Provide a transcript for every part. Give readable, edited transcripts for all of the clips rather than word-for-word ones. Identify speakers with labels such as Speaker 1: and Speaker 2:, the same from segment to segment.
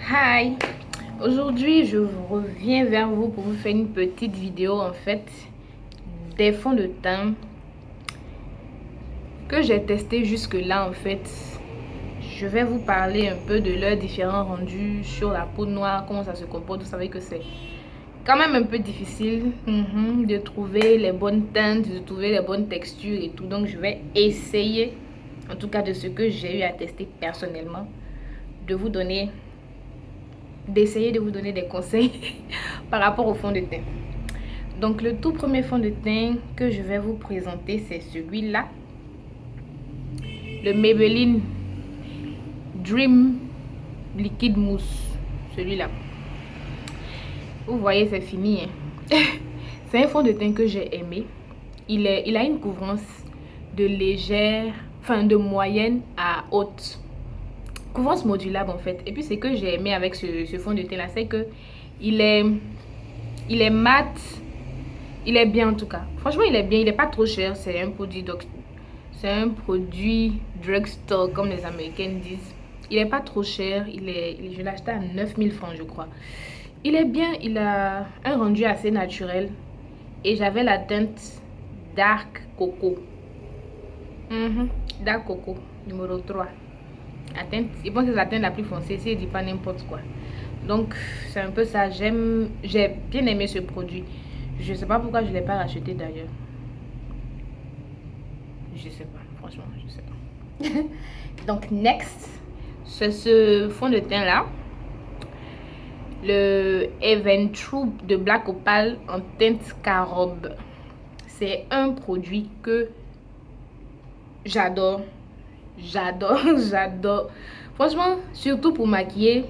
Speaker 1: Hi, aujourd'hui je reviens vers vous pour vous faire une petite vidéo en fait des fonds de teint que j'ai testé jusque là en fait. Je vais vous parler un peu de leurs différents rendus sur la peau noire, comment ça se comporte. Vous savez que c'est quand même un peu difficile de trouver les bonnes teintes, de trouver les bonnes textures et tout. Donc je vais essayer, en tout cas de ce que j'ai eu à tester personnellement, d'essayer de vous donner des conseils par rapport au fond de teint. Donc le tout premier fond de teint que je vais vous présenter, c'est celui-là, le Maybelline Dream Liquid Mousse, celui-là. Vous voyez, c'est fini, hein? C'est un fond de teint que j'ai aimé. Il a une couvrance de légère, de moyenne à haute, couvrance modulable en fait. Et puis ce que j'ai aimé avec ce fond de teint là, c'est que il est mat, il est bien en tout cas. Franchement, il est bien, il est pas trop cher. C'est un produit drugstore comme les Américaines disent. Il est pas trop cher. Je l'ai acheté à 9000 francs je crois. Il est bien, il a un rendu assez naturel. Et j'avais la teinte Dark Coco. Dark Coco, numéro 3. Je pense que c'est la teinte la plus foncée, si je dis pas n'importe quoi. Donc c'est un peu ça. J'ai bien aimé ce produit. Je sais pas pourquoi je l'ai pas racheté d'ailleurs. Je sais pas, franchement, je sais pas. Donc next, c'est ce fond de teint là, le Even True de Black Opal en teinte carobe. C'est un produit que j'adore. J'adore. Franchement, surtout pour maquiller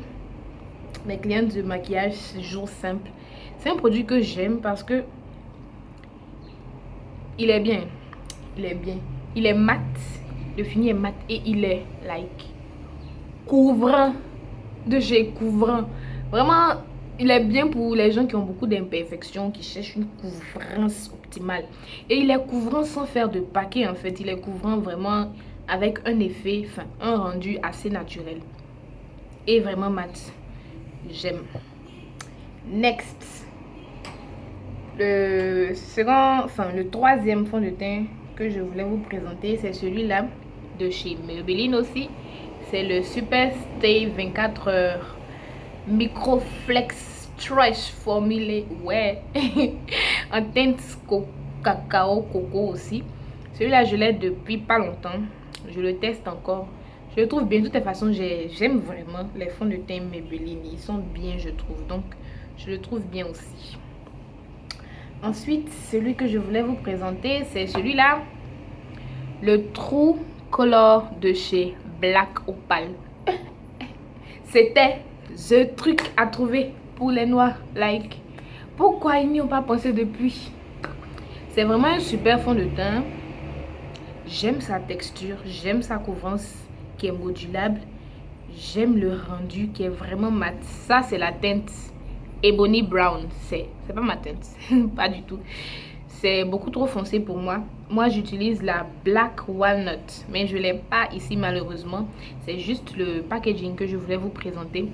Speaker 1: mes clientes de maquillage jour simple. C'est un produit que j'aime parce que il est bien. Il est mat. Le fini est mat et il est couvrant. De chez couvrant. Vraiment, il est bien pour les gens qui ont beaucoup d'imperfections, qui cherchent une couvrance optimale. Et il est couvrant sans faire de paquet en fait. Il est couvrant vraiment avec un effet, un rendu assez naturel. Et vraiment mat. J'aime. Next. Le troisième fond de teint que je voulais vous présenter, c'est celui-là de chez Maybelline aussi. C'est le Super Stay 24 heures Microflex Stretch formulé, ouais, en teinte cacao coco aussi. Celui-là, je l'ai depuis pas longtemps. Je le teste encore. Je le trouve bien. De toutes les façons, j'aime vraiment les fonds de teint Maybelline. Ils sont bien, je trouve. Donc, je le trouve bien aussi. Ensuite, celui que je voulais vous présenter, c'est celui-là. Le True Color de chez Black Opal. C'était the truc à trouver pour les noirs. Pourquoi ils n'y ont pas pensé depuis? C'est vraiment un super fond de teint. J'aime sa texture, j'aime sa couvrance qui est modulable. J'aime le rendu qui est vraiment mat. Ça, c'est la teinte Ebony Brown. C'est pas ma teinte, pas du tout. C'est beaucoup trop foncé pour moi. Moi, j'utilise la Black Walnut, mais je ne l'ai pas ici malheureusement. C'est juste le packaging que je voulais vous présenter.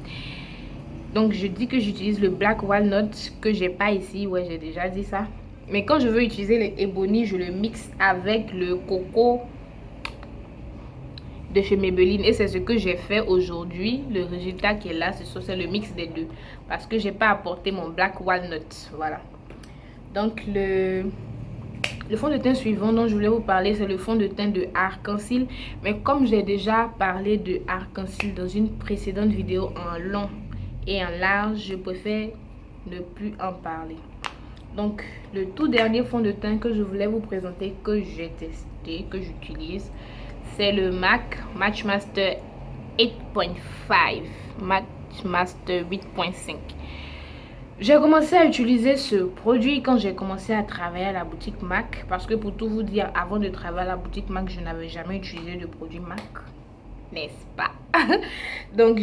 Speaker 1: Donc, je dis que j'utilise le Black Walnut que j'ai pas ici. Ouais, j'ai déjà dit ça. Mais quand je veux utiliser le Ebony, je le mixe avec le coco de chez Maybelline. Et c'est ce que j'ai fait aujourd'hui. Le résultat qui est là, c'est le mix des deux. Parce que j'ai pas apporté mon Black Walnut. Voilà. Donc, le fond de teint suivant dont je voulais vous parler, c'est le fond de teint de Arc-en-Ciel. Mais comme j'ai déjà parlé de Arc-en-Ciel dans une précédente vidéo en long et en large, je préfère ne plus en parler. Donc, le tout dernier fond de teint que je voulais vous présenter, que j'ai testé, que j'utilise, c'est le MAC Matchmaster 8.5. Matchmaster 8.5. J'ai commencé à utiliser ce produit quand j'ai commencé à travailler à la boutique MAC. Parce que pour tout vous dire, avant de travailler à la boutique MAC, je n'avais jamais utilisé de produit MAC. N'est-ce pas? Donc,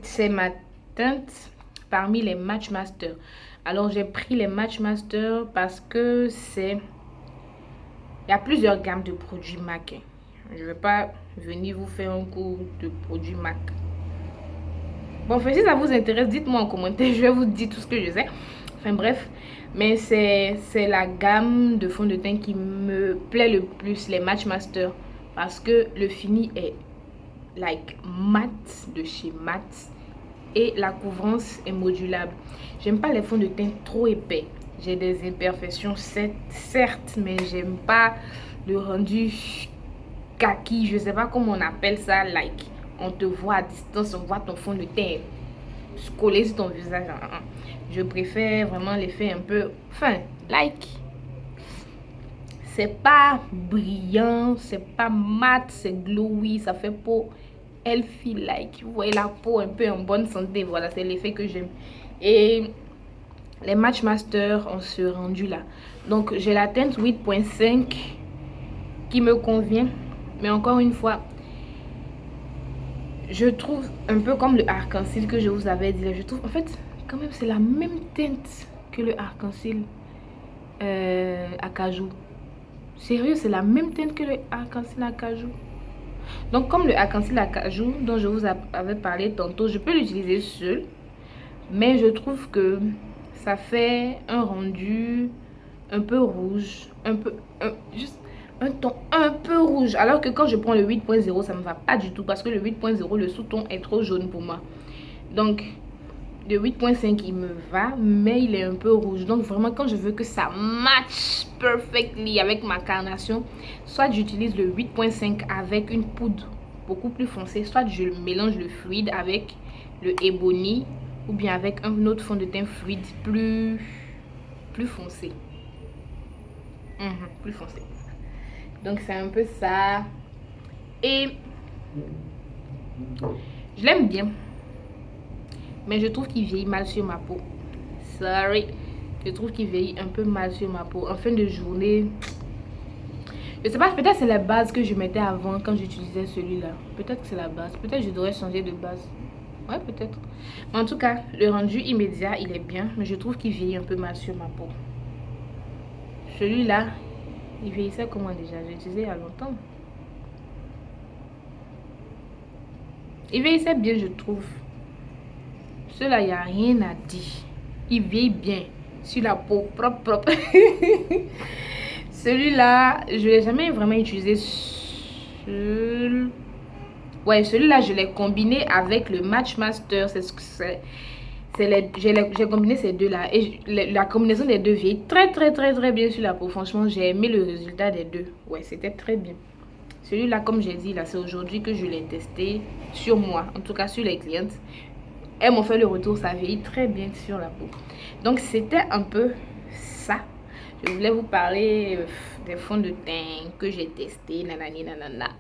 Speaker 1: c'est ma teinte parmi les Matchmaster. Alors, j'ai pris les Matchmaster parce que il y a plusieurs gammes de produits MAC. Je ne vais pas venir vous faire un cours de produits MAC. Bon, enfin, si ça vous intéresse, dites-moi en commentaire. Je vais vous dire tout ce que je sais. Enfin, bref. Mais c'est la gamme de fond de teint qui me plaît le plus, les Match Master. Parce que le fini est like mat de chez Mat. Et la couvrance est modulable. J'aime pas les fonds de teint trop épais. J'ai des imperfections, certes, mais j'aime pas le rendu kaki. Je sais pas comment on appelle ça, like. On te voit à distance, on voit ton fond de teint collé sur ton visage. Je préfère vraiment l'effet un peu fin, like. C'est pas brillant, c'est pas mat, c'est glowy, ça fait peau healthy, like. Vous voyez la peau un peu en bonne santé, voilà, c'est l'effet que j'aime. Et les Match Master ont ce rendu là. Donc j'ai la teinte 8.5 qui me convient, mais encore une fois, je trouve un peu comme le arc-en-ciel que je vous avais dit. Je trouve en fait quand même c'est la même teinte que le arc-en-ciel acajou. Sérieux, c'est la même teinte que le arc-en-ciel acajou. Donc comme le arc-en-ciel acajou dont je vous avais parlé tantôt, je peux l'utiliser seul, mais je trouve que ça fait un rendu un peu rouge, juste un ton un peu rouge, alors que quand je prends le 8.0 ça me va pas du tout, parce que le 8.0 le sous-ton est trop jaune pour moi. Donc le 8.5 il me va, mais il est un peu rouge. Donc vraiment quand je veux que ça match perfectly avec ma carnation, soit j'utilise le 8.5 avec une poudre beaucoup plus foncée, soit je mélange le fluide avec le ebony, ou bien avec un autre fond de teint fluide plus foncé. Plus foncé. Donc c'est un peu ça. Et je l'aime bien, mais je trouve qu'il vieillit mal sur ma peau. Sorry. Je trouve qu'il vieillit un peu mal sur ma peau. En fin de journée, je sais pas, peut-être c'est la base que je mettais avant quand j'utilisais celui-là. Peut-être que c'est la base. Peut-être que je devrais changer de base. Ouais, peut-être. Mais en tout cas, le rendu immédiat, il est bien. Mais je trouve qu'il vieillit un peu mal sur ma peau. Celui-là, il vieillissait comment déjà? J'ai utilisé il y a longtemps. Il vieillissait bien, je trouve. Celui-là, il n'y a rien à dire. Il vieillit bien sur la peau, propre. Celui-là, je ne l'ai jamais vraiment utilisé seul. Ouais, celui-là, je l'ai combiné avec le Match Master. C'est ce que c'est. J'ai combiné ces deux-là. Et la combinaison des deux vieillit très bien sur la peau. Franchement, j'ai aimé le résultat des deux. Ouais, c'était très bien. Celui-là, comme j'ai dit, là, c'est aujourd'hui que je l'ai testé sur moi. En tout cas, sur les clientes. Elles m'ont fait le retour. Ça vieillit très bien sur la peau. Donc, c'était un peu ça. Je voulais vous parler des fonds de teint que j'ai testés. Nanani, nanana.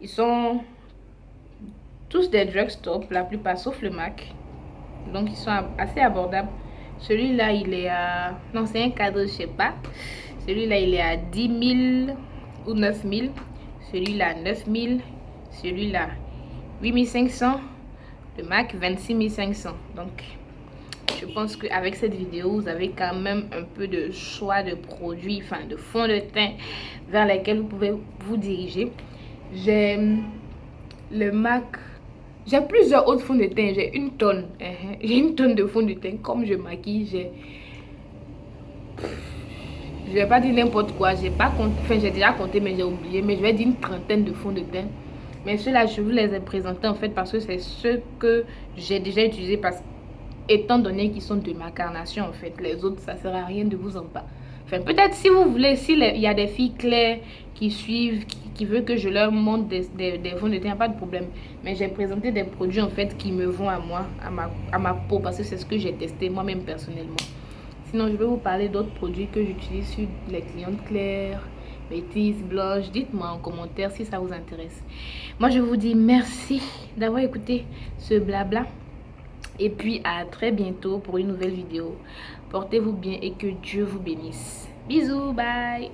Speaker 1: Ils sont tous des drugstores, la plupart, sauf le MAC. Donc, ils sont assez abordables. Celui-là, il est à... Non, c'est un cadeau, je sais pas. Celui-là, il est à 10 000 ou 9 000. Celui-là, 9 000. Celui-là, 8 500. Le MAC, 26 500. Donc, je pense qu'avec cette vidéo, vous avez quand même un peu de choix de produits, enfin, de fonds de teint vers lesquels vous pouvez vous diriger. J'ai le MAC... J'ai plusieurs autres fonds de teint. J'ai une tonne. J'ai une tonne de fonds de teint. Comme je maquille, je vais pas dire n'importe quoi. J'ai pas compté. Enfin, j'ai déjà compté, mais j'ai oublié. Mais je vais dire une trentaine de fonds de teint. Mais ceux-là, je vous les ai présentés en fait parce que c'est ceux que j'ai déjà utilisés. Étant donné qu'ils sont de ma carnation en fait. Les autres, ça sert à rien de vous en parler. Enfin, peut-être si vous voulez, s'il y a des filles claires qui suivent, qui veulent que je leur montre des fonds de teint, pas de problème. Mais j'ai présenté des produits en fait qui me vont à moi, à ma peau, parce que c'est ce que j'ai testé moi-même personnellement. Sinon, je vais vous parler d'autres produits que j'utilise sur les clientes claires, métisses, blanches. Dites-moi en commentaire si ça vous intéresse. Moi, je vous dis merci d'avoir écouté ce blabla. Et puis à très bientôt pour une nouvelle vidéo. Portez-vous bien et que Dieu vous bénisse. Bisous, bye.